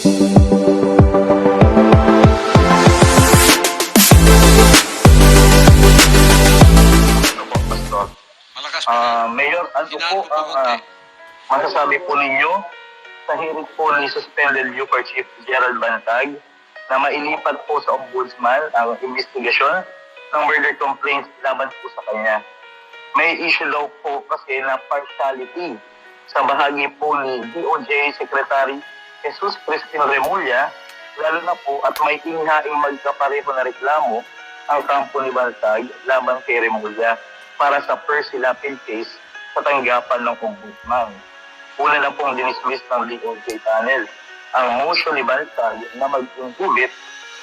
Mayor, ano po ang masasabi po ninyo sa hirit po ni suspended Bucor Chief Gerald Bantag na mailipat po sa Ombudsman ang investigasyon ng murder complaints laban po sa kanya? May issue daw po kasi na partiality sa bahagi po ni DOJ Secretary Jesus Crispin Remulla, lalo na po at may inghaing magkapareho na reklamo ang kampo ni Bantag laban kay Remulla para sa persilapin case sa tanggapan ng Ombudsman. Una na pong dinismiss ng DOJ panel ang motion ni Bantag na mag-inhibit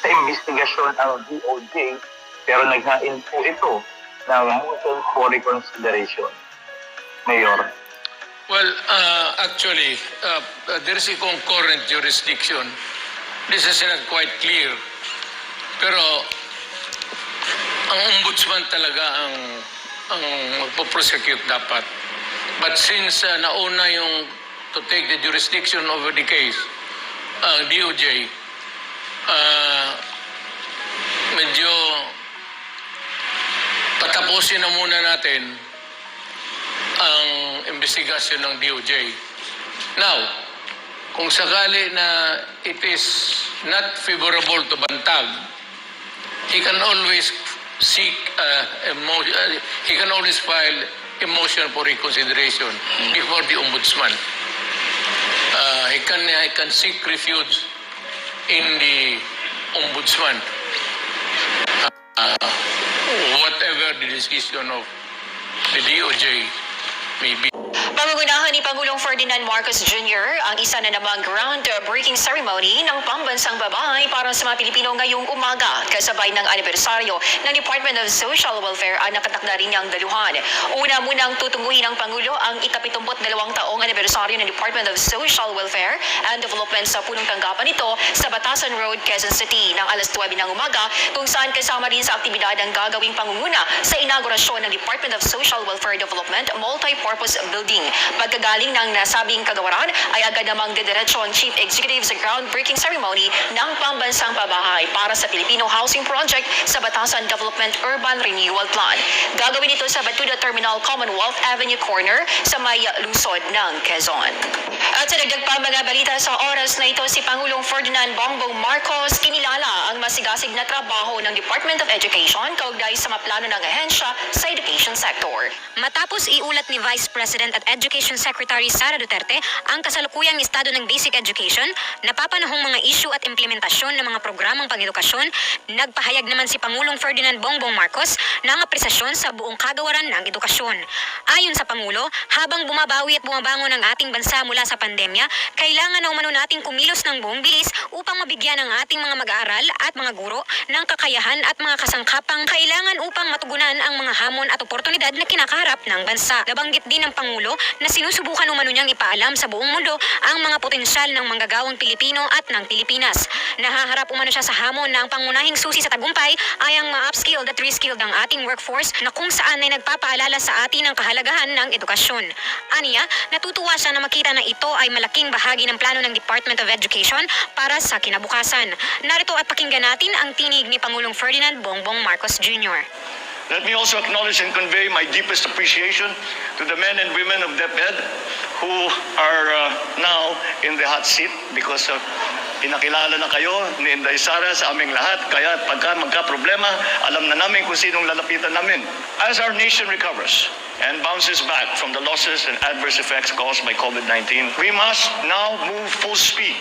sa investigasyon ang DOJ, pero naghain po ito ng motion for reconsideration. Mayor. Well, actually, there is a concurrent jurisdiction. This is not quite clear. Pero ang ombudsman talaga ang magpo-prosecute dapat. But since nauna yung to take the jurisdiction over the case, ang DOJ, medyo patapusin na muna natin ang investigasyon ng DOJ. Now, kung sakali na it is not favorable to Bantag, he can always seek he can always file a motion for reconsideration before the Ombudsman. He can seek refuge in the Ombudsman. Whatever the decision of the DOJ may be. Pangungunahan ni Pangulong Ferdinand Marcos Jr. ang isa na namang groundbreaking ceremony ng pambansang babae para sa mga Pilipino ngayong umaga, kasabay ng anibersaryo ng Department of Social Welfare ang nakatakda rin niyang daluhan. Una munang tutunguhin ng Pangulo ang ika-72 taong anibersaryo ng Department of Social Welfare and Development sa punong tanggapan nito sa Batasan Road, Quezon City ng alas 9 ng umaga, kung saan kasama rin sa aktibidad ang gagawing pangunguna sa inaugurasyon ng Department of Social Welfare Development Multi-Purpose Building. Pagkagaling ng nasabing kagawaran ay agad namang didiretso ang Chief Executive sa groundbreaking ceremony ng pambansang pabahay para sa Filipino Housing Project sa Batasan Development Urban Renewal Plan. Gagawin ito sa Batuda Terminal Commonwealth Avenue Corner sa may lungsod ng Quezon. At sa dagdag pa mga balita sa oras na ito, si Pangulong Ferdinand Bongbong Marcos kinilala ang masigasig na trabaho ng Department of Education kaugnay sa maplano ng ahensya sa education sector. Matapos iulat ni Vice President at Education Secretary Sara Duterte ang kasalukuyang estado ng basic education, napapanahong mga issue at implementasyon ng mga programang pang-edukasyon, nagpahayag naman si Pangulong Ferdinand Bongbong Marcos ng apresasyon sa buong kagawaran ng edukasyon. Ayon sa Pangulo, habang bumabawi at bumabangon ang ating bansa mula sa pandemya, kailangan na umano nating kumilos ng buong bilis upang mabigyan ang ating mga mag-aaral at mga guro ng kakayahan at mga kasangkapang kailangan upang matugunan ang mga hamon at oportunidad na kinakaharap ng bansa. Nabanggit din ng Pangulo na sinusubukan umano niyang ipaalam sa buong mundo ang mga potensyal ng manggagawang Pilipino at ng Pilipinas. Nahaharap umano siya sa hamon na ang pangunahing susi sa tagumpay ay ang ma-upskilled at reskilled ng ating workforce na kung saan ay nagpapaalala sa atin ang kahalagahan ng edukasyon. Aniya, natutuwa siya na makita na ito ay malaking bahagi ng plano ng Department of Education para sa kinabukasan. Narito at pakinggan natin ang tinig ni Pangulong Ferdinand Bongbong Marcos Jr. Let me also acknowledge and convey my deepest appreciation to the men and women of DepEd who are now in the hot seat because pinakilala na kayo ni Inday Sara sa aming lahat. Kaya pagka magka-problema, alam na namin kung sinong lalapitan namin. As our nation recovers and bounces back from the losses and adverse effects caused by COVID-19, we must now move full speed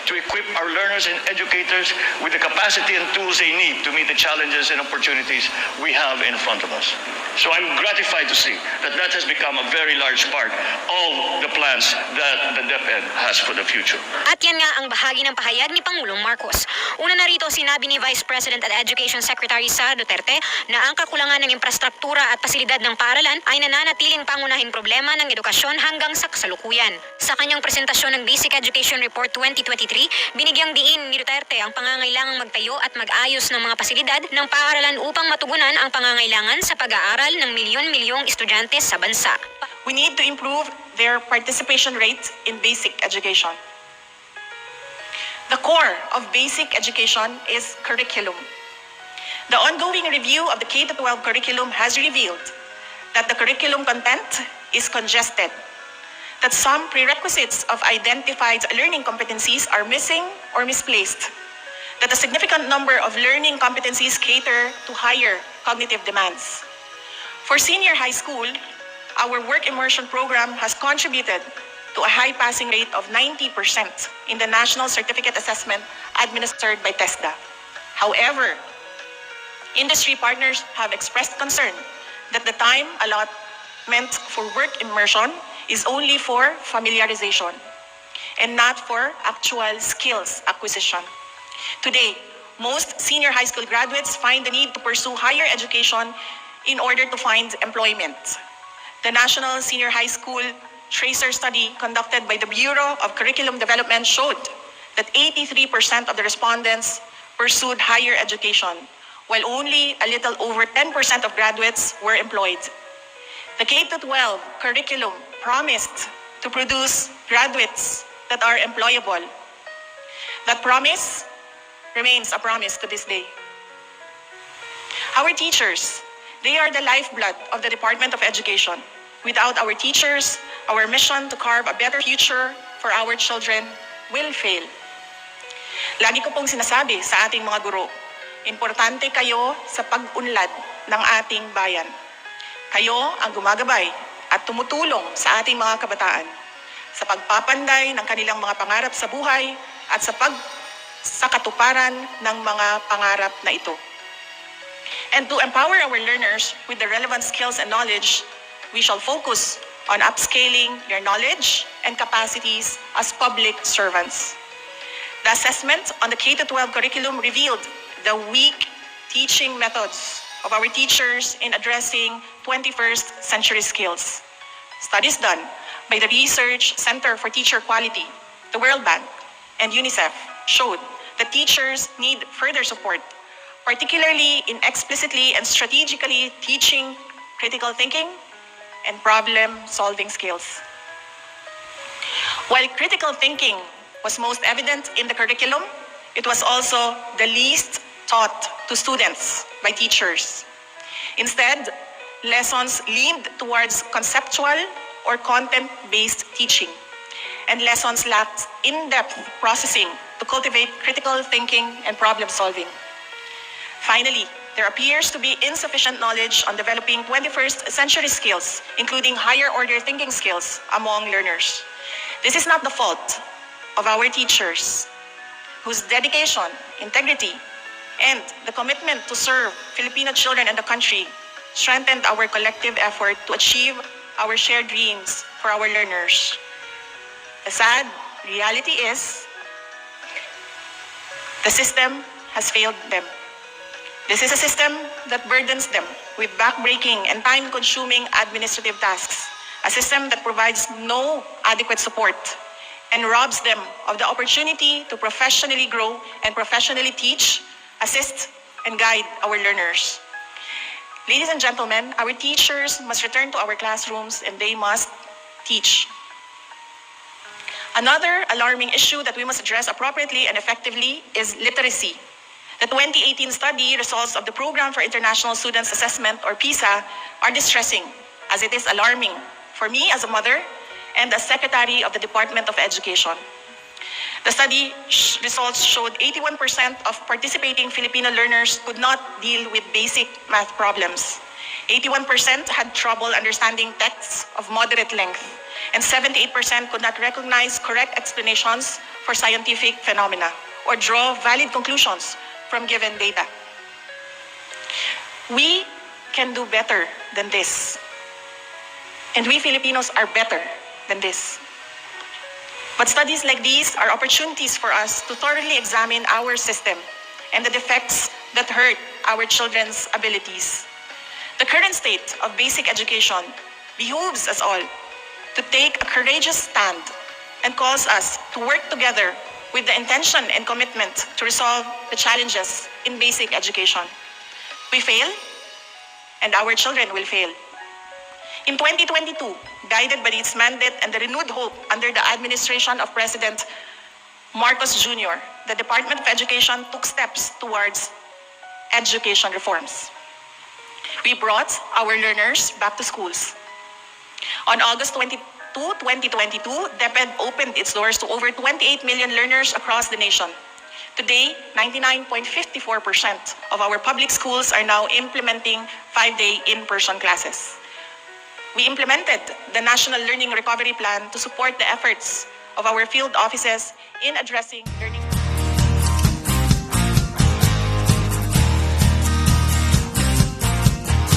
to equip our learners and educators with the capacity and tools they need to meet the challenges and opportunities we have in front of us. So I'm gratified to see that that has become a very large part of the plans that the DepEd has for the future. At yan nga ang bahagi ng pahayag ni Pangulong Marcos. Una na rito, sinabi ni Vice President at Education Secretary Sara Duterte na ang kakulangan ng infrastruktura at pasilidad ng paaralan ay nananatiling pangunahing problema ng edukasyon hanggang sa kasalukuyan. Sa kanyang presentasyon ng Basic Education Report 2023, binigyang diin ni Duterte ang pangangailangang magtayo at mag-ayos ng mga pasilidad ng paaralan upang matugunan ang pangangailangan sa pag-aaral ng milyon-milyong estudyante sa bansa. We need to improve their participation rate in basic education. core of basic education is curriculum. The ongoing review of the K-12 curriculum has revealed that the curriculum content is congested, that some prerequisites of identified learning competencies are missing or misplaced, that a significant number of learning competencies cater to higher cognitive demands. For senior high school, our work immersion program has contributed to a high passing rate of 90% in the National Certificate Assessment administered by TESDA. However, industry partners have expressed concern that the time allotment for work immersion is only for familiarization and not for actual skills acquisition. Today, most senior high school graduates find the need to pursue higher education in order to find employment. The National Senior High School Tracer study conducted by the Bureau of Curriculum Development showed that 83% of the respondents pursued higher education, while only a little over 10% of graduates were employed. The K-12 curriculum promised to produce graduates that are employable. That promise remains a promise to this day. Our teachers, they are the lifeblood of the Department of Education. Without our teachers, our mission to carve a better future for our children will fail. Lagi ko pong sinasabi sa ating mga guro, importante kayo sa pag-unlad ng ating bayan. Kayo ang gumagabay at tumutulong sa ating mga kabataan sa pagpapanday ng kanilang mga pangarap sa buhay at sa katuparan ng mga pangarap na ito. And to empower our learners with the relevant skills and knowledge, we shall focus on upscaling their knowledge and capacities as public servants. The assessment on the K-12 curriculum revealed the weak teaching methods of our teachers in addressing 21st century skills. Studies done by the Research Center for Teacher Quality, the World Bank, and UNICEF showed that teachers need further support, particularly in explicitly and strategically teaching critical thinking and problem-solving skills. While critical thinking was most evident in the curriculum, it was also the least taught to students by teachers. Instead, lessons leaned towards conceptual or content-based teaching, and lessons lacked in-depth processing to cultivate critical thinking and problem-solving. Finally, there appears to be insufficient knowledge on developing 21st century skills, including higher order thinking skills among learners. This is not the fault of our teachers, whose dedication, integrity, and the commitment to serve Filipino children and the country strengthened our collective effort to achieve our shared dreams for our learners. The sad reality is, the system has failed them. This is a system that burdens them with backbreaking and time-consuming administrative tasks, a system that provides no adequate support and robs them of the opportunity to professionally grow and professionally teach, assist, and guide our learners. Ladies and gentlemen, our teachers must return to our classrooms and they must teach. Another alarming issue that we must address appropriately and effectively is literacy. The 2018 study results of the Program for International Students Assessment, or PISA, are distressing, as it is alarming for me as a mother and as Secretary of the Department of Education. The study results showed 81% of participating Filipino learners could not deal with basic math problems. 81% had trouble understanding texts of moderate length, and 78% could not recognize correct explanations for scientific phenomena or draw valid conclusions from given data. We can do better than this. And we Filipinos are better than this. But studies like these are opportunities for us to thoroughly examine our system and the defects that hurt our children's abilities. The current state of basic education behooves us all to take a courageous stand and calls us to work together with the intention and commitment to resolve the challenges in basic education. We fail, and our children will fail. In 2022, guided by its mandate and the renewed hope under the administration of President Marcos Jr., the Department of Education took steps towards education reforms. We brought our learners back to schools. On August 22, 2022, DepEd opened its doors to over 28 million learners across the nation. Today, 99.54% of our public schools are now implementing 5-day in-person classes. We implemented the National Learning Recovery Plan to support the efforts of our field offices in addressing learning